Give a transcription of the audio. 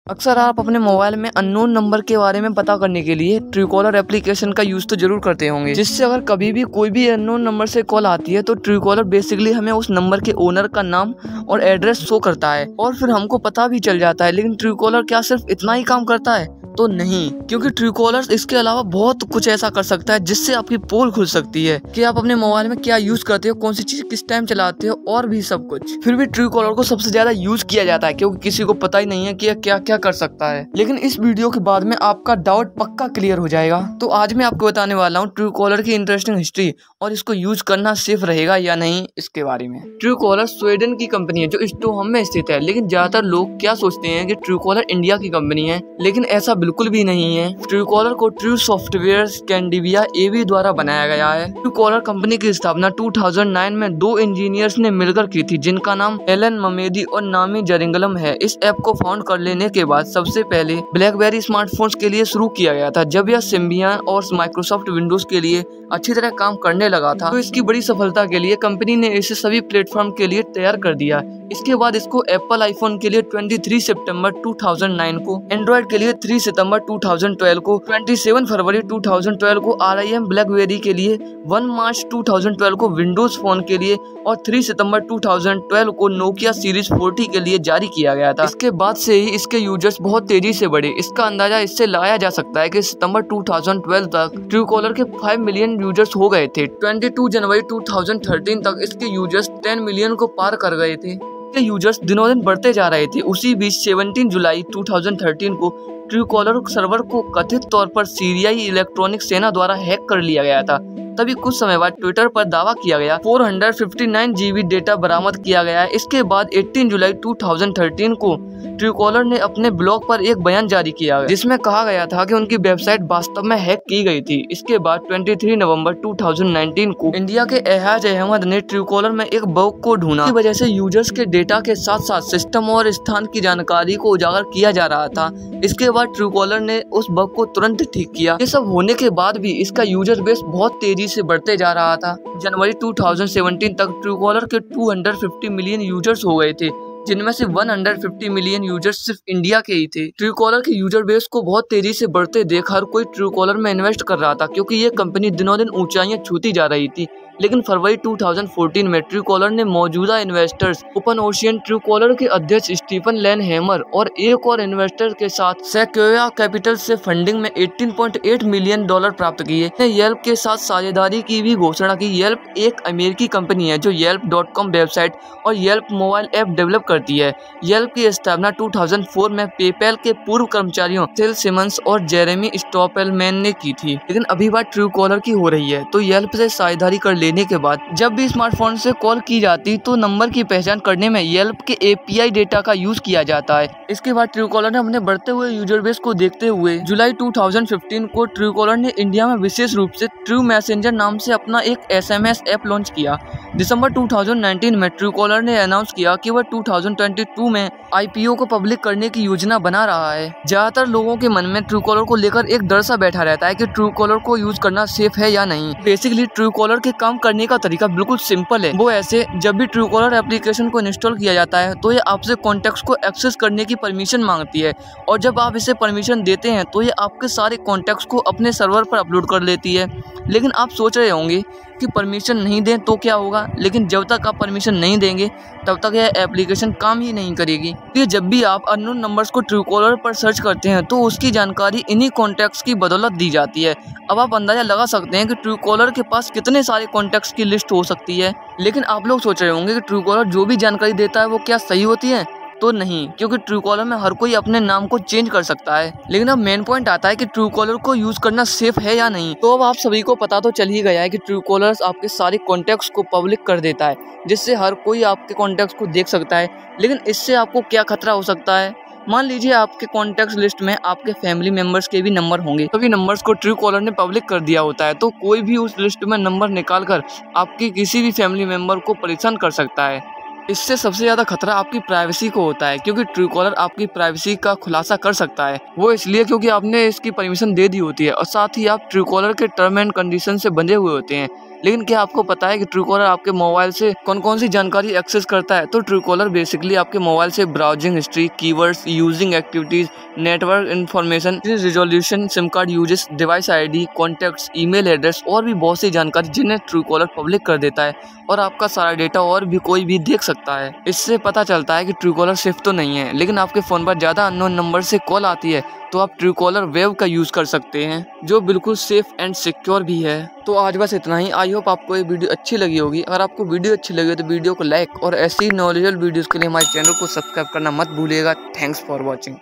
अक्सर आप अपने मोबाइल में अननोन नंबर के बारे में पता करने के लिए ट्रूकॉलर एप्लीकेशन का यूज तो जरूर करते होंगे, जिससे अगर कभी भी कोई भी अननोन नंबर से कॉल आती है तो ट्रूकॉलर बेसिकली हमें उस नंबर के ओनर का नाम और एड्रेस शो करता है और फिर हमको पता भी चल जाता है। लेकिन ट्रूकॉलर क्या सिर्फ इतना ही काम करता है? तो नहीं, क्योंकि ट्रूकॉलर इसके अलावा बहुत कुछ ऐसा कर सकता है जिससे आपकी पोल खुल सकती है कि आप अपने मोबाइल में क्या यूज करते हो, कौन सी चीज किस टाइम चलाते हो और भी सब कुछ। फिर भी ट्रूकॉलर को सबसे ज्यादा यूज किया जाता है क्योंकि किसी को पता ही नहीं है कि यह क्या क्या कर सकता है। लेकिन इस वीडियो के बाद में आपका डाउट पक्का क्लियर हो जाएगा। तो आज मैं आपको बताने वाला हूँ ट्रूकॉलर की इंटरेस्टिंग हिस्ट्री और इसको यूज करना सेफ रहेगा या नहीं इसके बारे में। ट्रूकॉलर स्वीडन की कंपनी है जो स्टॉकहोम में स्थित है, लेकिन ज्यादातर लोग क्या सोचते हैं कि ट्रूकॉलर इंडिया की कंपनी है, लेकिन ऐसा बिल्कुल भी नहीं है। ट्रूकॉलर को ट्रू सॉफ्टवेयर स्कैंडिनेविया एवी द्वारा बनाया गया है। ट्रूकॉलर कंपनी की स्थापना 2009 में दो इंजीनियर्स ने मिलकर की थी जिनका नाम एलन ममेदी और नामी जरिंगलम है। इस ऐप को फाउंड कर लेने के बाद सबसे पहले ब्लैकबेरी स्मार्टफोन्स के लिए शुरू किया गया था। जब यह सिम्बियन और माइक्रोसॉफ्ट विंडोज के लिए अच्छी तरह काम करने लगा था तो इसकी बड़ी सफलता के लिए कंपनी ने इसे सभी प्लेटफॉर्म के लिए तैयार कर दिया। इसके बाद इसको एप्पल आईफोन के लिए 23 सितंबर 2009 को, एंड्रॉइड के लिए 3 सितंबर 2012 को, 27 फरवरी 2012 को RIM ब्लैकबेरी के लिए, 1 मार्च 2012 को विंडोज फोन के लिए और 3 सितंबर 2012 को नोकिया सीरीज 40 के लिए जारी किया गया था। इसके बाद से ही इसके यूजर्स बहुत तेजी से बढ़े। इसका अंदाजा इससे लगाया जा सकता है कि सितंबर 2012 तक ट्रूकॉलर के 5 मिलियन यूजर्स हो गए थे। 22 जनवरी 2013 तक इसके यूजर्स 10 मिलियन को पार कर गए थे। इसके यूजर्स दिनों दिन बढ़ते जा रहे थे। उसी बीच 17 जुलाई 2013 को ट्रूकॉलर सर्वर को कथित तौर पर सीरियाई इलेक्ट्रॉनिक सेना द्वारा हैक कर लिया गया था। तभी कुछ समय बाद ट्विटर पर दावा किया गया 459 GB डेटा बरामद किया गया है। इसके बाद 18 जुलाई 2013 को ट्रूकॉलर ने अपने ब्लॉग पर एक बयान जारी किया जिसमें कहा गया था कि उनकी वेबसाइट वास्तव में हैक की गई थी। इसके बाद 23 नवंबर 2019 को इंडिया के एजाज अहमद ने ट्रूकॉलर में एक बग को ढूंढा। इसकी वजह से यूजर्स के डेटा के साथ साथ सिस्टम और स्थान की जानकारी को उजागर किया जा रहा था। इसके बाद ट्रूकॉलर ने उस बग को तुरंत ठीक किया। ये सब होने के बाद भी इसका यूजर बेस बहुत तेजी से बढ़ते जा रहा था। जनवरी 2017 तक ट्रूकॉलर के 250 मिलियन यूजर्स हो गए थे, जिनमें से 150 मिलियन यूजर्स सिर्फ इंडिया के ही थे। ट्रूकॉलर के यूजर बेस को बहुत तेजी से बढ़ते देख हर कोई ट्रूकॉलर में इन्वेस्ट कर रहा था क्योंकि ये कंपनी दिनों दिन ऊंचाइयां छूती जा रही थी। लेकिन फरवरी 2014 में ट्रूकॉलर ने मौजूदा इन्वेस्टर्स ओपन ओशियन ट्रूकॉलर के अध्यक्ष स्टीफन लेन हैमर और एक और इन्वेस्टर के साथ सेक्वेया कैपिटल से फंडिंग में $18.8 मिलियन प्राप्त किए। येल्प के साथ साझेदारी की भी घोषणा की। येल्प एक अमेरिकी कंपनी है जो yelp.com वेबसाइट और येल्प मोबाइल ऐप डेवलप करती है। येल्प की स्थापना 2004 में पेपैल के पूर्व कर्मचारियों फिल सिमंस और जेरेमी स्टॉपेलमैन ने की थी, लेकिन अभी बात ट्रूकॉलर की हो रही है। तो येल्प से साझेदारी कर लेने के बाद जब भी स्मार्टफोन से कॉल की जाती तो नंबर की पहचान करने में येल्प के API डेटा का यूज किया जाता है। इसके बाद ट्रूकॉलर ने अपने बढ़ते हुए यूजर बेस को देखते हुए जुलाई 2015 को ट्रूकॉलर ने इंडिया में विशेष रूप से ट्रू मैसेंजर नाम से अपना एक SMS ऐप लॉन्च किया। दिसंबर 2019 में ट्रूकॉलर ने अनाउंस किया कि वह 2022 में IPO को पब्लिक करने की योजना बना रहा है। ज्यादातर लोगों के मन में ट्रूकॉलर को लेकर एक डर सा बैठा रहता है कि ट्रूकॉलर को यूज करना सेफ है या नहीं। बेसिकली ट्रूकॉलर के काम करने का तरीका बिल्कुल सिंपल है। वो ऐसे, जब भी ट्रूकॉलर एप्लीकेशन को इंस्टॉल किया जाता है तो ये आपसे कॉन्टैक्ट्स को एक्सेस करने की परमिशन मांगती है और जब आप इसे परमिशन देते हैं तो ये आपके सारे कॉन्टैक्ट्स को अपने सर्वर पर अपलोड कर लेती है। लेकिन आप सोच रहे होंगे कि परमिशन नहीं दें तो क्या होगा, लेकिन जब तक आप परमिशन नहीं देंगे तब तक यह एप्लीकेशन काम ही नहीं करेगी। तो जब भी आप अननोन नंबर्स को ट्रूकॉलर पर सर्च करते हैं तो उसकी जानकारी इन्हीं कॉन्टैक्ट्स की बदौलत दी जाती है। अब आप अंदाजा लगा सकते हैं कि ट्रूकॉलर के पास कितने सारे कॉन्टैक्ट्स की लिस्ट हो सकती है। लेकिन आप लोग सोच रहे होंगे कि ट्रूकॉलर जो भी जानकारी देता है वो क्या सही होती है? तो नहीं, क्योंकि ट्रूकॉलर में हर कोई अपने नाम को चेंज कर सकता है। लेकिन अब मेन पॉइंट आता है कि ट्रूकॉलर को यूज करना सेफ है या नहीं। तो अब आप सभी को पता तो चल ही गया है कि ट्रूकॉलर आपके सारे कॉन्टैक्ट्स को पब्लिक कर देता है, जिससे हर कोई आपके कॉन्टैक्ट्स को देख सकता है। लेकिन इससे आपको क्या खतरा हो सकता है? मान लीजिए आपके कॉन्टैक्ट्स लिस्ट में आपके फैमिली मेंबर्स के भी नंबर होंगे। सभी नंबर्स को ट्रूकॉलर ने पब्लिक कर दिया होता है, तो कोई भी उस लिस्ट में नंबर निकालकर आपके किसी भी फैमिली मेंबर को परेशान कर सकता है। इससे सबसे ज्यादा खतरा आपकी प्राइवेसी को होता है, क्योंकि ट्रूकॉलर आपकी प्राइवेसी का खुलासा कर सकता है। वो इसलिए क्योंकि आपने इसकी परमिशन दे दी होती है और साथ ही आप ट्रूकॉलर के टर्म एंड कंडीशन से बंधे हुए होते हैं। लेकिन क्या आपको पता है कि ट्रूकॉलर आपके मोबाइल से कौन कौन सी जानकारी एक्सेस करता है? तो ट्रूकॉलर बेसिकली आपके मोबाइल से browsing history, keywords, using activities, network information, resolution, SIM card uses, device ID, contacts, email address और भी बहुत सी जानकारी जिन्हें ट्रूकॉलर पब्लिक कर देता है और आपका सारा डेटा और भी कोई भी देख सकता है। इससे पता चलता है कि ट्रूकॉलर सेफ तो नहीं है, लेकिन आपके फोन पर ज्यादा अननोन नंबर से कॉल आती है तो आप ट्रूकॉलर वेव का यूज कर सकते हैं, जो बिल्कुल सेफ एंड सिक्योर भी है। तो आज बस इतना ही। आई होप आपको ये वीडियो अच्छी लगी होगी। अगर आपको वीडियो अच्छी लगी हो तो वीडियो को लाइक और ऐसी नॉलेजेबल वीडियोस के लिए हमारे चैनल को सब्सक्राइब करना मत भूलिएगा। Thanks for watching.